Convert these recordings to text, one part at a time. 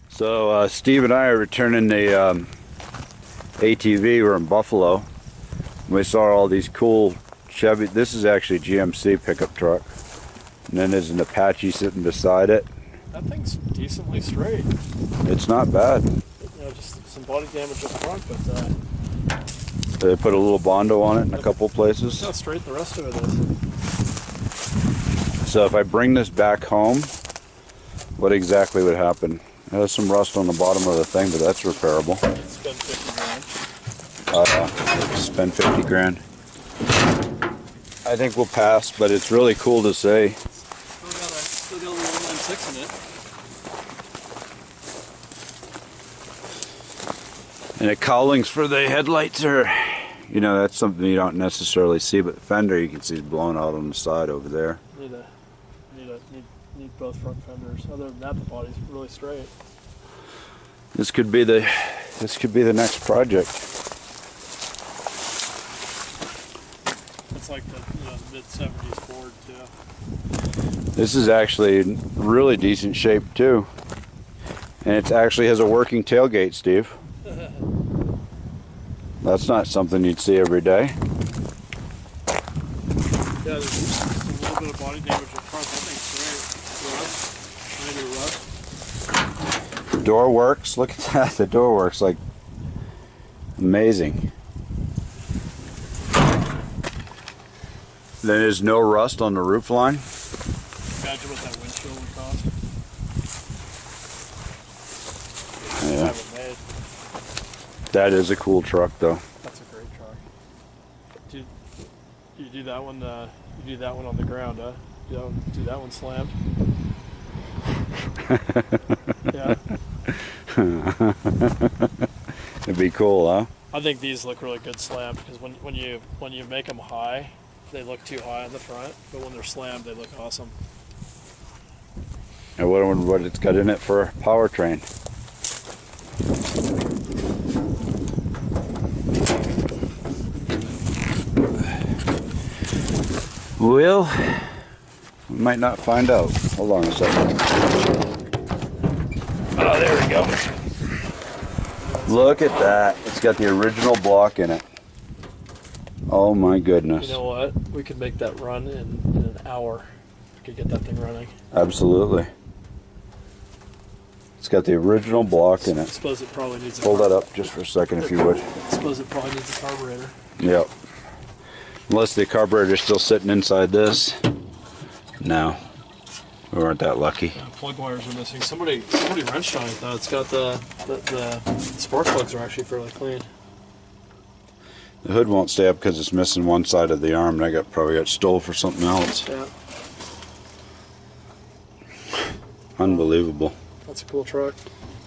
So Steve and I are returning the ATV. We're in Buffalo. We saw all these cool Chevy. This is actually a GMC pickup truck. And then there's an Apache sitting beside it. That thing's decently straight. It's not bad. You know, just some body damage up front, but they put a little Bondo on it in a couple places. Look how straight the rest of it is. So if I bring this back home, what exactly would happen? It has some rust on the bottom of the thing, but that's repairable. Spend 50 grand. Spend 50 grand. I think we'll pass, but it's really cool to say. Still got a 196 in it. And the cowlings for the headlights are, you know, that's something you don't necessarily see, but the fender you can see is blown out on the side over there. Need both front fenders. Other than that, the body's really straight. This could be the next project. It's like the mid-70s Ford too. This is actually in really decent shape too, and it actually has a working tailgate, Steve. That's not something you'd see every day. Yeah, there's just a little bit of body damage up front. That thing's great. Rust. Door works. Look at that. The door works like amazing. There's no rust on the roof line. Imagine what that windshield would cost. Yeah. That is a cool truck, though. That's a great truck. You do that one. You do that one on the ground, huh? Do that one slammed. Yeah. It'd be cool, huh? I think these look really good slammed because when you make them high, they look too high in the front, but when they're slammed, they look awesome. I wonder what it's got in it for a powertrain. Well, we might not find out. Hold on a second. Oh, there we go. Look at that. It's got the original block in it. Oh my goodness. You know what? We could make that run in an hour. We could get that thing running. Absolutely. It's got the original block in it. I suppose it probably needs Hold that up just for a second if you would. I suppose it probably needs a carburetor. Yep. Unless the carburetor's still sitting inside this. No. We weren't that lucky. Yeah, plug wires are missing. Somebody wrenched on it though. It's got the spark plugs are actually fairly clean. The hood won't stay up because it's missing one side of the arm, and probably got stole for something else. Yeah. Unbelievable. That's a cool truck.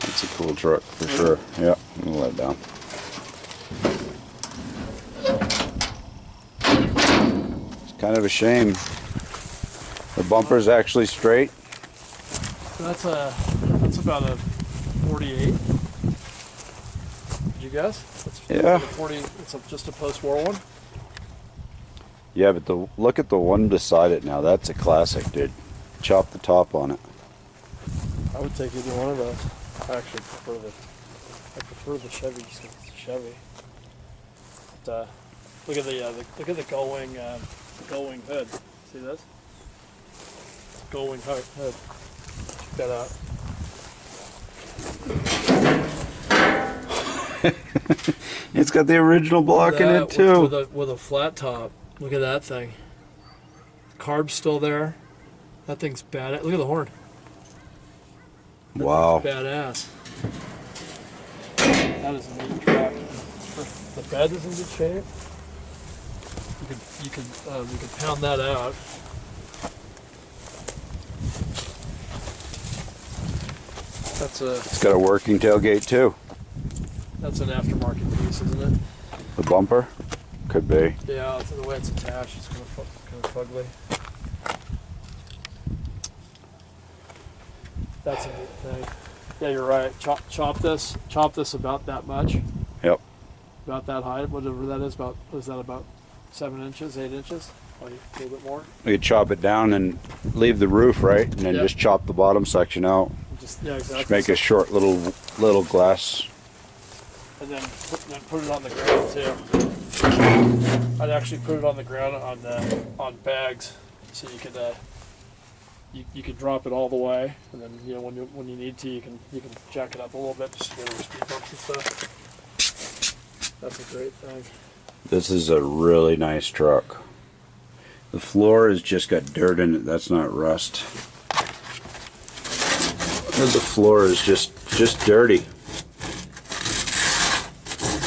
That's a cool truck for sure. Yeah, we'll let it down. It's kind of a shame. The bumper's actually straight. That's about a 48. Did you guess? Yeah. 40. It's just a post-war one. Yeah, but look at the one beside it now. That's a classic, dude. Chop the top on it. I would take either one of those. I actually prefer the Chevy just because it's a Chevy. But, look at the gull-wing hood. See this? Gull-wing hood. Check that out. It's got the original block in it That too. with a flat top. Look at that thing. Carb's still there. That thing's bad. Look at the horn. That Wow. thing's badass. That is a neat truck. The bed is in good shape. You could pound that out. It's got a working tailgate too. That's an aftermarket piece, isn't it? The bumper? Could be. Yeah, it's the way it's attached. It's kind of fugly. That's a neat thing. Yeah, you're right. Chop this about that much. Yep. About that high, whatever that is. What is that about 7 inches, 8 inches? Oh, a little bit more. We could chop it down and leave the roof, right? And then Yep. just chop the bottom section out. Yeah, exactly. Just make a short little glass. And then put it on the ground too. I'd actually put it on the ground on bags, so you could you could drop it all the way, and then when you need to, you can jack it up a little bit just to get over speed bumps and stuff. That's a great thing. This is a really nice truck. The floor has just got dirt in it. That's not rust. The floor is just dirty.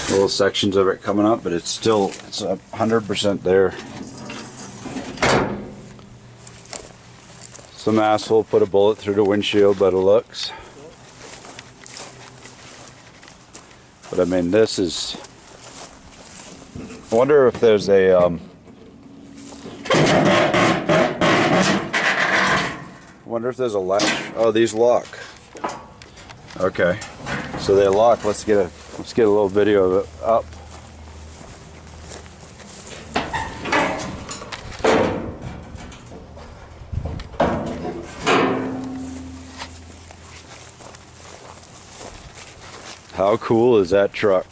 Little sections of it coming up, but it's 100% there. Some asshole put a bullet through the windshield by the looks. But I mean, this is. I wonder if there's a. Wonder if there's a latch. Oh, these lock. Okay, so they lock. Let's get a little video of it up. How cool is that truck?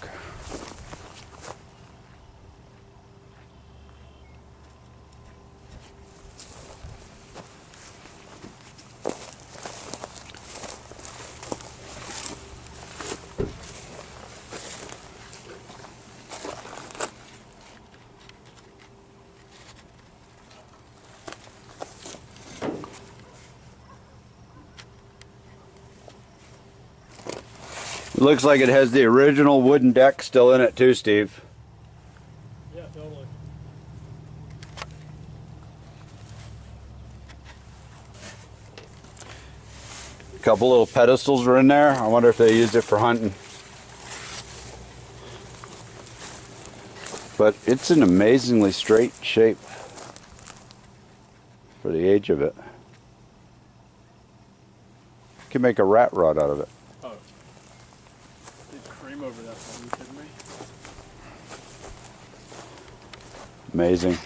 It looks like it has the original wooden deck still in it too, Steve. Yeah, totally. A couple little pedestals were in there. I wonder if they used it for hunting. But it's an amazingly straight shape for the age of it. You can make a rat rod out of it. Oh, did cream over that thing? Are you kidding me? Amazing.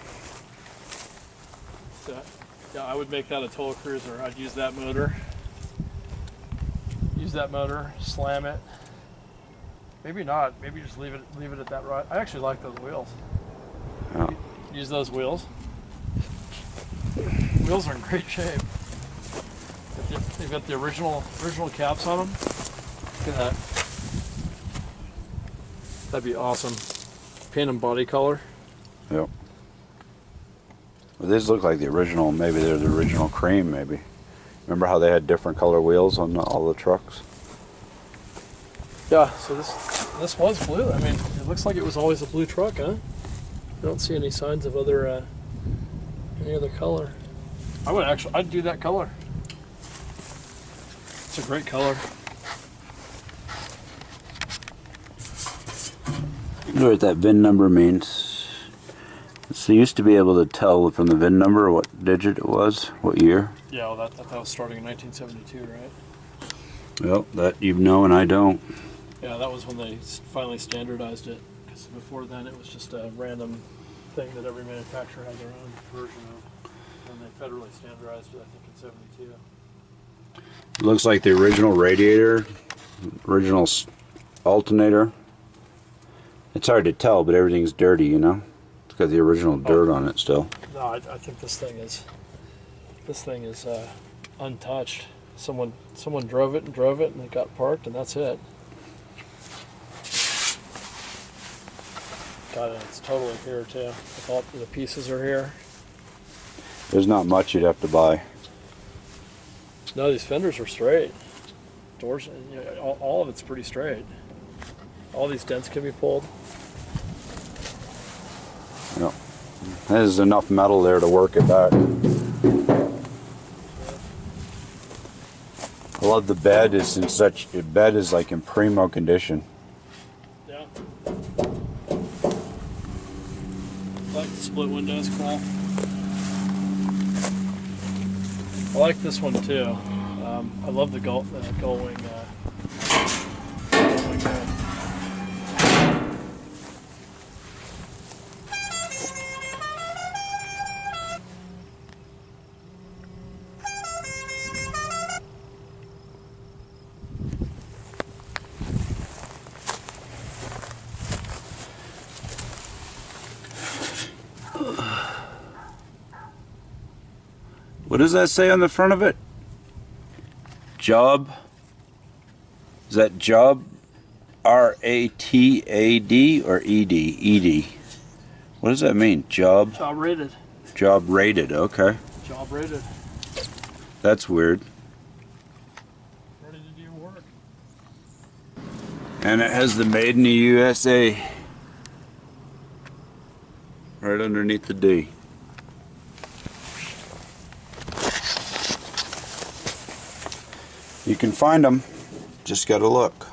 So, yeah, I would make that a total cruiser. I'd use that motor. Slam it. Maybe not. Maybe just leave it at that rod. I actually like those wheels. Oh. Use those wheels. Wheels are in great shape. They've got the original caps on them. Look at that. That'd be awesome. Paint them body color. Yep. Well, these look like the original. Maybe they're the original cream. Maybe. Remember how they had different color wheels on all the trucks? Yeah. So this was blue. I mean, it looks like it was always a blue truck, huh? I don't see any signs of any other color. I'd do that color. It's a great color. I wonder what that VIN number means. So you used to be able to tell from the VIN number what digit it was, what year. Yeah, well, that was starting in 1972, right? Well, that you know and I don't. Yeah, that was when they finally standardized it. Because before then, it was just a random thing that every manufacturer had their own version of. And they federally standardized it, I think, in 72. It looks like the original radiator, original alternator. It's hard to tell, but everything's dirty, you know? It's got the original dirt on it still. No, I think this thing is untouched. Someone drove it and it got parked, and that's it. God, and it's totally here too. Like all the pieces are here. There's not much you'd have to buy. No, these fenders are straight. Doors, you know, all of it's pretty straight. All these dents can be pulled. Yep. There's enough metal there to work it back. I love the bed is in such, the bed is like in primo condition. Yeah. I like the split windows, cool. I like this one too. I love the gull-wing. What does that say on the front of it? Job? Is that job? R-A-T-A-D or E-D? E-D. What does that mean? Job? Job rated. Job rated, okay. Job rated. That's weird. Ready to do your work. And it has the Made in the USA right underneath the D. You can find them, just gotta look.